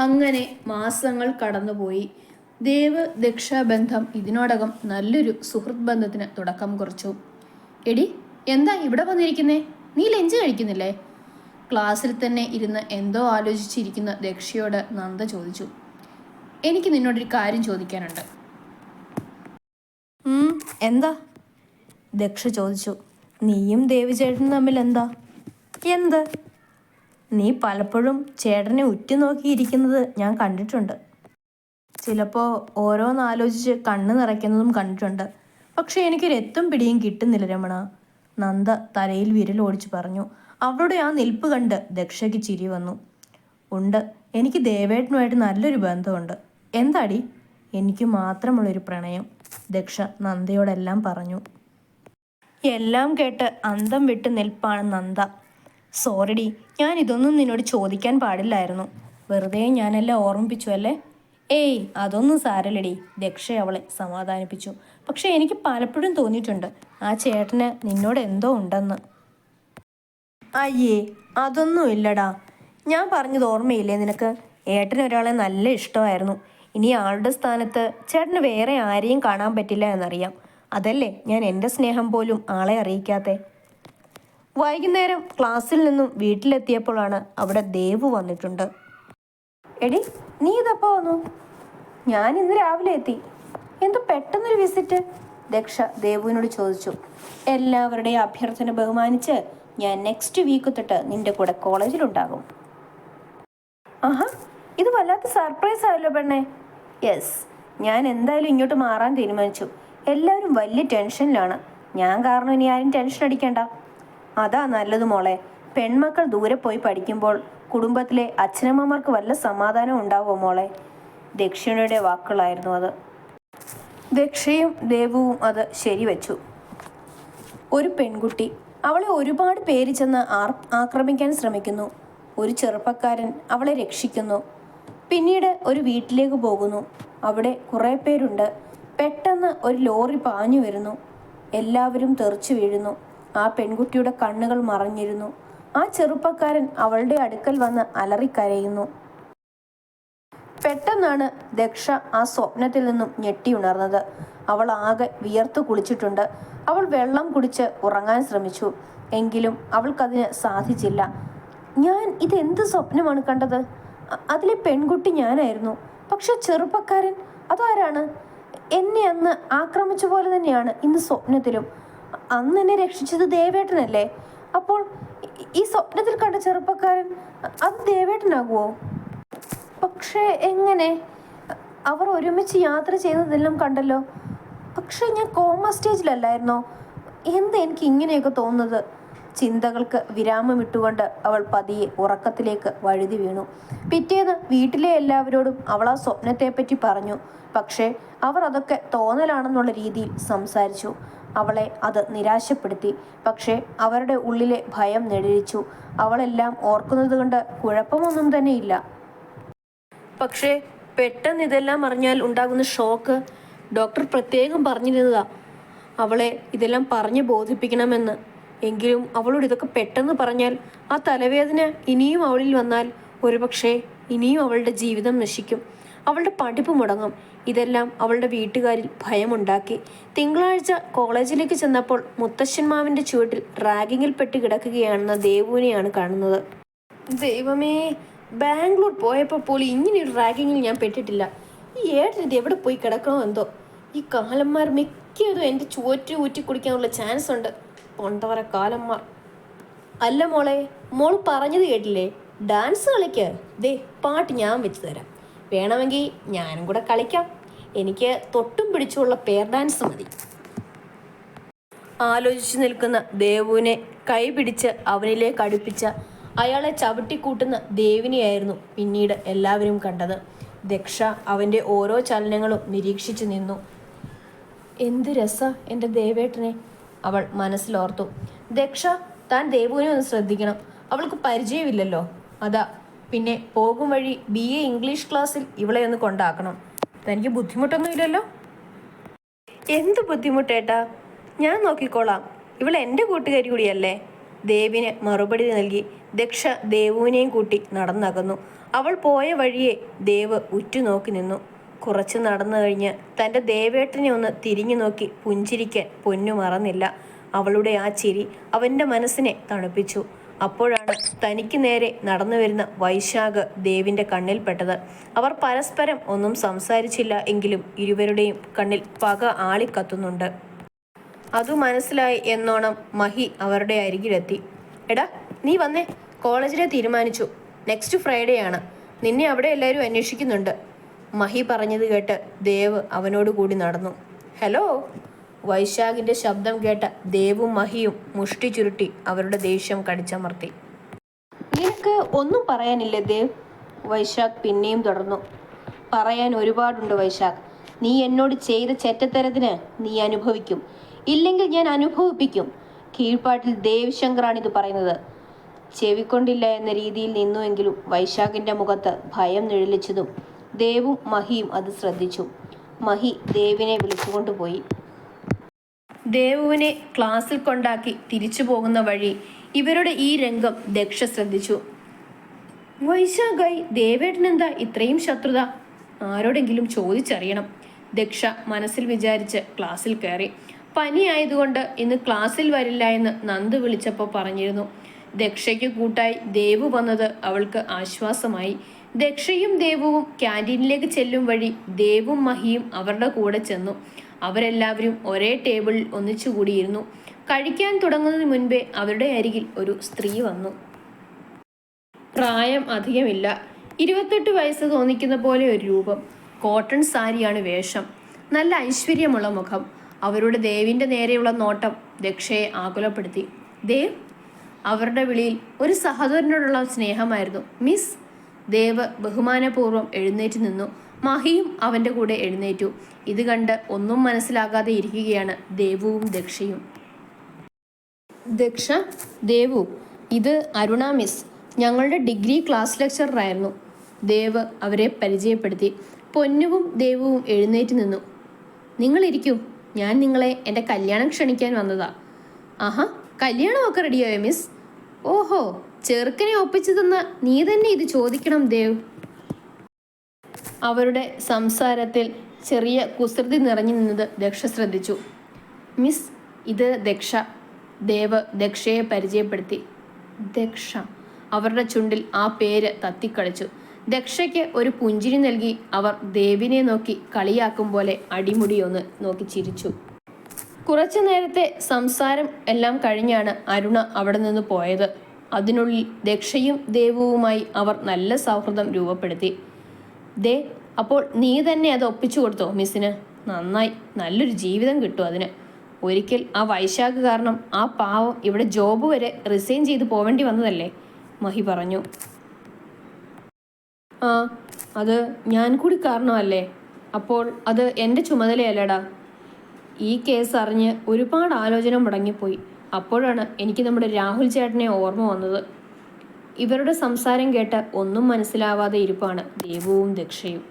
അങ്ങനെ മാസങ്ങൾ കടന്നുപോയി. ദേവ് ദക്ഷ ബന്ധം ഇതിനോടകം നല്ലൊരു സുഹൃത്ത് ബന്ധത്തിന് തുടക്കം കുറിച്ചു. എടി, എന്താ ഇവിടെ വന്നിരിക്കുന്നേ? നീ ലഞ്ച് കഴിക്കുന്നില്ലേ? ക്ലാസ്സിൽ തന്നെ ഇരുന്ന് എന്തോ ആലോചിച്ചിരിക്കുന്ന ദക്ഷയോട് നന്ദ ചോദിച്ചു. എനിക്ക് നിന്നോടൊരു കാര്യം ചോദിക്കാനുണ്ട്. എന്താ? ദക്ഷ ചോദിച്ചു. നീയും ദേവിചേട്ടനും തമ്മിൽ എന്താ? എന്ത്? നീ പലപ്പോഴും ചേട്ടനെ ഉറ്റുനോക്കിയിരിക്കുന്നത് ഞാൻ കണ്ടിട്ടുണ്ട്. ചിലപ്പോൾ ഓരോന്നാലോചിച്ച് കണ്ണ് നിറയ്ക്കുന്നതും കണ്ടിട്ടുണ്ട്. പക്ഷെ എനിക്കൊരു എത്തും പിടിയും കിട്ടുന്നില്ല രമണ. നന്ദ തലയിൽ വിരലോടിച്ച് പറഞ്ഞു. അവളുടെ ആ നിൽപ്പ് കണ്ട് ദക്ഷയ്ക്ക് ചിരി വന്നു. ഉണ്ട്, എനിക്ക് ദേവേട്ടനുമായിട്ട് നല്ലൊരു ബന്ധമുണ്ട്. എന്താടി? എനിക്ക് മാത്രമുള്ളൊരു പ്രണയം, ദക്ഷ നന്ദയോടെല്ലാം പറഞ്ഞു. എല്ലാം കേട്ട് അന്തം വിട്ട് നിൽപ്പാണ് നന്ദ. സോറിഡി, ഞാൻ ഇതൊന്നും നിന്നോട് ചോദിക്കാൻ പാടില്ലായിരുന്നു. വെറുതെ ഞാനെല്ലാം ഓർമ്മിപ്പിച്ചു അല്ലേ? ഏയ്, അതൊന്നും സാരല്ലടി, ദക്ഷ അവളെ സമാധാനിപ്പിച്ചു. പക്ഷെ എനിക്ക് പലപ്പോഴും തോന്നിയിട്ടുണ്ട് ആ ചേട്ടന് നിന്നോട് എന്തോ ഉണ്ടെന്ന്. അയ്യേ, അതൊന്നും ഇല്ലടാ. ഞാൻ പറഞ്ഞത് ഓർമ്മയില്ലേ നിനക്ക്? ഏട്ടന് ഒരാളെ നല്ല ഇഷ്ടമായിരുന്നു. ഇനി ആളുടെ സ്ഥാനത്ത് ചേട്ടന് വേറെ ആരെയും കാണാൻ പറ്റില്ല എന്നറിയാം. അതല്ലേ ഞാൻ എൻ്റെ സ്നേഹം പോലും ആളെ അറിയിക്കാത്തെ. വൈകുന്നേരം ക്ലാസ്സിൽ നിന്നും വീട്ടിലെത്തിയപ്പോഴാണ് അവിടെ ദേവു വന്നിട്ടുണ്ട്. എടി, നീ ഇതപ്പോൾ വന്നു? ഞാൻ ഇന്ന് രാവിലെ എത്തി. എന്ത് പെട്ടെന്നൊരു വിസിറ്റ്? ദക്ഷ ദേവുവിനോട് ചോദിച്ചു. എല്ലാവരുടെയും അഭ്യർത്ഥന ബഹുമാനിച്ച് ഞാൻ നെക്സ്റ്റ് വീക്ക് തൊട്ട് നിന്റെ കൂടെ കോളേജിലുണ്ടാകും. ആഹാ, ഇത് വല്ലാത്ത സർപ്രൈസ് ആയല്ലോ പെണ്ണേ. യെസ്, ഞാൻ എന്തായാലും ഇങ്ങോട്ട് മാറാൻ തീരുമാനിച്ചു. എല്ലാവരും വലിയ ടെൻഷനിലാണ്. ഞാൻ കാരണം ഇനി ആരും ടെൻഷൻ അടിക്കണ്ട. അതാ നല്ലത് മോളെ. പെൺമക്കൾ ദൂരെ പോയി പഠിക്കുമ്പോൾ കുടുംബത്തിലെ അച്ഛനമ്മമാർക്ക് വല്ല സമാധാനം ഉണ്ടാവുമോ മോളെ? ദക്ഷിണയുടെ വാക്കുകളായിരുന്നു അത്. ദക്ഷയും ദേവുവും അത് ശരിവെച്ചു. ഒരു പെൺകുട്ടി, അവളെ ഒരുപാട് പേര് ചെന്ന് ആക്രമിക്കാൻ ശ്രമിക്കുന്നു. ഒരു ചെറുപ്പക്കാരൻ അവളെ രക്ഷിക്കുന്നു. പിന്നീട് ഒരു വീട്ടിലേക്ക് പോകുന്നു. അവിടെ കുറേ പേരുണ്ട്. പെട്ടെന്ന് ഒരു ലോറി പാഞ്ഞു വരുന്നു. എല്ലാവരും തെറിച്ചു വീഴുന്നു. ആ പെൺകുട്ടിയുടെ കണ്ണുകൾ മറഞ്ഞിരുന്നു. ആ ചെറുപ്പക്കാരൻ അവളുടെ അടുക്കൽ വന്ന് അലറിക്കരയുന്നു. പെട്ടെന്നാണ് ദക്ഷ ആ സ്വപ്നത്തിൽ നിന്നും ഞെട്ടിയുണർന്നത്. അവൾ ആകെ വിയർത്തു കുളിച്ചിട്ടുണ്ട്. അവൾ വെള്ളം കുടിച്ച് ഉറങ്ങാൻ ശ്രമിച്ചു. എങ്കിലും അവൾക്കതിന് സാധിച്ചില്ല. ഞാൻ ഇതെന്ത് സ്വപ്നമാണ് കണ്ടത്? അതിലെ പെൺകുട്ടി ഞാനായിരുന്നു. പക്ഷെ ചെറുപ്പക്കാരൻ അതാരാണ്? എന്നെ അന്ന് ആക്രമിച്ച പോലെ തന്നെയാണ് ഇന്ന് സ്വപ്നത്തിലും. അന്ന് എന്നെ രക്ഷിച്ചത് ദേവേട്ടനല്ലേ? അപ്പോൾ ഈ സ്വപ്നത്തിൽ കണ്ട ചെറുപ്പക്കാരൻ അത് ദേവേട്ടനാകുമോ? പക്ഷേ എങ്ങനെ? അവർ ഒരുമിച്ച് യാത്ര ചെയ്യുന്നതെല്ലാം കണ്ടല്ലോ. പക്ഷെ ഞാൻ കോമ സ്റ്റേജിലല്ലായിരുന്നോ? എന്താ എനിക്ക് ഇങ്ങനെയൊക്കെ തോന്നുന്നത്? ചിന്തകൾക്ക് വിരാമമിട്ടുകൊണ്ട് അവൾ പതിയെ ഉറക്കത്തിലേക്ക് വഴുതി വീണു. പിറ്റേന്ന് വീട്ടിലെ എല്ലാവരോടും അവൾ ആ സ്വപ്നത്തെപ്പറ്റി പറഞ്ഞു. പക്ഷേ അവർ അതൊക്കെ തോന്നലാണെന്നുള്ള രീതിയിൽ സംസാരിച്ചു. അവളെ അത് നിരാശപ്പെടുത്തി. പക്ഷേ അവരുടെ ഉള്ളിലെ ഭയം നെടിച്ചു. അവളെല്ലാം ഓർക്കുന്നത് കൊണ്ട് കുഴപ്പമൊന്നും തന്നെയില്ല. പക്ഷേ പെട്ടെന്ന് ഇതെല്ലാം അറിഞ്ഞാൽ ഉണ്ടാകുന്ന ഷോക്ക് ഡോക്ടർ പ്രത്യേകം പറഞ്ഞിരുന്നതാ അവളെ ഇതെല്ലാം പറഞ്ഞ് ബോധിപ്പിക്കണമെന്ന്. എങ്കിലും അവളോട് ഇതൊക്കെ പെട്ടെന്ന് പറഞ്ഞാൽ ആ തലവേദന ഇനിയും അവളിൽ വന്നാൽ ഒരുപക്ഷെ ഇനിയും അവളുടെ ജീവിതം നശിക്കും. അവളുടെ പഠിപ്പ് മുടങ്ങും. ഇതെല്ലാം അവളുടെ വീട്ടുകാരിൽ ഭയമുണ്ടാക്കി. തിങ്കളാഴ്ച കോളേജിലേക്ക് ചെന്നപ്പോൾ മുത്തശ്ശന്മാവിൻ്റെ ചുവട്ടിൽ റാഗിങ്ങിൽ പെട്ട് കിടക്കുകയാണെന്ന ദേവുവിനെയാണ് കാണുന്നത്. ദൈവമേ, ബാംഗ്ലൂർ പോയപ്പോൾ പോലും ഇങ്ങനെയൊരു റാഗിങ്ങിൽ ഞാൻ പെട്ടിട്ടില്ല. ഈ ഏട്ടനിത് എവിടെ പോയി കിടക്കണോ എന്തോ. ഈ കാലന്മാർ മിക്കതും എൻ്റെ ചുവറ്റ് ഊറ്റി കുടിക്കാനുള്ള ചാൻസ് ഉണ്ട്. കൊണ്ടവരെ കാലന്മാർ. അല്ല മോളെ, മോൾ പറഞ്ഞത് കേട്ടില്ലേ? ഡാൻസ് കളിക്ക്. ദേ, പാട്ട് ഞാൻ വെച്ച് തരാം. വേണമെങ്കിൽ ഞാനും കൂടെ കളിക്കാം. എനിക്ക് തൊട്ടും പിടിച്ചുള്ള പെയർ ഡാൻസ് മതി. ആലോചിച്ചു നിൽക്കുന്ന ദേവുവിനെ കൈ പിടിച്ച് അവനിലേക്ക് അടുപ്പിച്ച അയാളെ ചവിട്ടിക്കൂട്ടുന്ന ദേവിനെയായിരുന്നു പിന്നീട് എല്ലാവരും കണ്ടത്. ദക്ഷ അവൻ്റെ ഓരോ ചലനങ്ങളും നിരീക്ഷിച്ചു നിന്നു. എന്ത് രസ എൻ്റെ ദേവേട്ടനെ, അവൾ മനസ്സിലോർത്തു. ദക്ഷ, താൻ ദേവുവിനെ ഒന്ന് ശ്രദ്ധിക്കണം. അവൾക്ക് പരിചയമില്ലല്ലോ. അതാ. പിന്നെ പോകും വഴി BA ഇംഗ്ലീഷ് ക്ലാസ്സിൽ ഇവളെ ഒന്ന് കൊണ്ടാക്കണം. തനിക്ക് ബുദ്ധിമുട്ടൊന്നുമില്ലല്ലോ? എന്ത് ബുദ്ധിമുട്ടേട്ടാ? ഞാൻ നോക്കിക്കോളാം. ഇവൾ എൻ്റെ കൂട്ടുകാരി കൂടിയല്ലേ? ദേവിന് മറുപടി നൽകി ദക്ഷ ദേവുവിനെയും കൂട്ടി നടന്നകന്നു. അവൾ പോയ വഴിയെ ദേവ് ഉറ്റുനോക്കി നിന്നു. കുറച്ച് നടന്നു കഴിഞ്ഞ് തൻ്റെ ദേവേട്ടനെ ഒന്ന് തിരിഞ്ഞു നോക്കി പുഞ്ചിരിക്കാൻ പൊന്നു മറന്നില്ല. അവളുടെ ആ ചിരി അവൻ്റെ മനസ്സിനെ തണുപ്പിച്ചു. അപ്പോഴാണ് തനിക്ക് നേരെ നടന്നു വരുന്ന വൈശാഖ് ദേവിൻ്റെ കണ്ണിൽപ്പെട്ടത്. അവർ പരസ്പരം ഒന്നും സംസാരിച്ചില്ല എങ്കിലും ഇരുവരുടെയും കണ്ണിൽ പക ആളിക്കത്തുന്നുണ്ട്. അതു മനസ്സിലായി എന്നോണം മഹി അവരുടെ അരികിലെത്തി. എടാ, നീ വന്നേ, കോളേജിലെ തീരുമാനിച്ചു. നെക്സ്റ്റ് ഫ്രൈഡേ ആണ്. നിന്നെ അവിടെ എല്ലാവരും അന്വേഷിക്കുന്നുണ്ട്. മഹി പറഞ്ഞത് കേട്ട് ദേവ് അവനോട് കൂടി നടന്നു. ഹലോ. വൈശാഖിൻ്റെ ശബ്ദം കേട്ട ദേവും മഹിയും മുഷ്ടി ചുരുട്ടി അവരുടെ ദേഷ്യം കടിച്ചമർത്തി. നിനക്ക് ഒന്നും പറയാനില്ലേ ദേവ്? വൈശാഖ് പിന്നെയും തുടർന്നു. പറയാൻ ഒരുപാടുണ്ട് വൈശാഖ്. നീ എന്നോട് ചെയ്ത ചെറ്റത്തരത്തിന് നീ അനുഭവിക്കും. ഇല്ലെങ്കിൽ ഞാൻ അനുഭവിപ്പിക്കും. കീഴ്പ്പാട്ടിൽ ദേവ് ശങ്കറാണിത് പറയുന്നത്. ചെവിക്കൊണ്ടില്ല എന്ന രീതിയിൽ നിന്നുവെങ്കിലും വൈശാഖിൻ്റെ മുഖത്ത് ഭയം നിഴലിച്ചതും ദേവും മഹിയും അത് ശ്രദ്ധിച്ചു. മഹി ദേവിനെ വിളിച്ചുകൊണ്ടുപോയി. ദേവുവിനെ ക്ലാസ്സിൽ കൊണ്ടാക്കി തിരിച്ചു പോകുന്ന വഴി ഇവരുടെ ഈ രംഗം ദക്ഷ ശ്രദ്ധിച്ചു. വൈശാഖായി ദേവേട്ടനെന്താ ഇത്രയും ശത്രുത? ആരോടെങ്കിലും ചോദിച്ചറിയണം. ദക്ഷ മനസ്സിൽ വിചാരിച്ച് ക്ലാസ്സിൽ കയറി. പനി ആയതുകൊണ്ട് ഇന്ന് ക്ലാസ്സിൽ വരില്ല എന്ന് നന്ദു വിളിച്ചപ്പോൾ പറഞ്ഞിരുന്നു. ദക്ഷയ്ക്ക് കൂട്ടായി ദേവു വന്നത് അവൾക്ക് ആശ്വാസമായി. ദക്ഷയും ദേവുവും ക്യാൻറ്റീനിലേക്ക് ചെല്ലും വഴി ദേവും മഹിയും അവരുടെ കൂടെ ചെന്നു. അവരെല്ലാവരും ഒരേ ടേബിളിൽ ഒന്നിച്ചുകൂടിയിരുന്നു. കഴിക്കാൻ തുടങ്ങുന്നതിന് മുൻപേ അവരുടെ അരികിൽ ഒരു സ്ത്രീ വന്നു. പ്രായം അധികമില്ല, 28 വയസ്സ് തോന്നിക്കുന്ന പോലെ ഒരു രൂപം. കോട്ടൺ സാരിയാണ് വേഷം. നല്ല ഐശ്വര്യമുള്ള മുഖം. അവരുടെ ദേവിൻ്റെ നേരെയുള്ള നോട്ടം ദക്ഷയെ ആകുലപ്പെടുത്തി. ദേവ്. അവരുടെ വിളിയിൽ ഒരു സഹോദരനോടുള്ള സ്നേഹമായിരുന്നു. മിസ്. ദേവ് ബഹുമാനപൂർവ്വം എഴുന്നേറ്റ് നിന്നു. മഹിയും അവൻ്റെ കൂടെ എഴുന്നേറ്റു. ഇത് കണ്ട് ഒന്നും മനസ്സിലാകാതെ ഇരിക്കുകയാണ് ദേവുവും ദക്ഷയും. ദക്ഷ, ദേവു, ഇത് അരുണ മിസ്, ഞങ്ങളുടെ ഡിഗ്രി ക്ലാസ് ലെക്ചറായിരുന്നു. ദേവ് അവരെ പരിചയപ്പെടുത്തി. പൊന്നുവും ദേവുവും എഴുന്നേറ്റ് നിന്നു. നിങ്ങളിരിക്കൂ, ഞാൻ നിങ്ങളെ എൻ്റെ കല്യാണം ക്ഷണിക്കാൻ വന്നതാ. ആഹാ, കല്യാണമൊക്കെ റെഡിയായോ മിസ്? ഓഹോ, ചെറുക്കനെ ഒപ്പിച്ചു തന്ന നീ തന്നെ ഇത് ചോദിക്കണം ദേവ്. അവരുടെ സംസാരത്തിൽ ചെറിയ കുസൃതി നിറഞ്ഞു നിന്നത് ദക്ഷ ശ്രദ്ധിച്ചു. മിസ്, ഇത് ദക്ഷ. ദേവ് ദക്ഷയെ പരിചയപ്പെടുത്തി. ദക്ഷ. അവരുടെ ചുണ്ടിൽ ആ പേര് തത്തിക്കളിച്ചു. ദക്ഷയ്ക്ക് ഒരു പുഞ്ചിരി നൽകി അവർ ദേവിനെ നോക്കി കളിയാക്കും പോലെ അടിമുടിയൊന്ന് നോക്കി ചിരിച്ചു. കുറച്ചു നേരത്തെ സംസാരം എല്ലാം കഴിഞ്ഞാണ് അരുണ അവിടെ നിന്ന് പോയത്. അതിനുള്ളിൽ ദക്ഷയും ദേവുവുമായി അവർ നല്ല സൗഹൃദം രൂപപ്പെടുത്തി. ദേ, അപ്പോൾ നീ തന്നെ അത് ഒപ്പിച്ചു കൊടുത്തോ മിസ്സിന്? നന്നായി, നല്ലൊരു ജീവിതം കിട്ടും അതിന്. ഒരിക്കൽ ആ വൈശാഖ് കാരണം ആ പാവം ഇവിടെ ജോബ് വരെ റിസൈൻ ചെയ്ത് പോവേണ്ടി വന്നതല്ലേ? മഹി പറഞ്ഞു. ആ, അത് ഞാൻ കൂടി കാരണമല്ലേ? അപ്പോൾ അത് എൻ്റെ ചുമതലയല്ലേടാ. ഈ കേസ് അറിഞ്ഞ് ഒരുപാട് ആലോചന മുടങ്ങിപ്പോയി. അപ്പോഴാണ് എനിക്ക് നമ്മുടെ രാഹുൽ ചേട്ടനെ ഓർമ്മ വന്നത്. ഇവരുടെ സംസാരം കേട്ട് ഒന്നും മനസ്സിലാവാതെ ഇരിപ്പാണ് ദേവുവും ദക്ഷയും.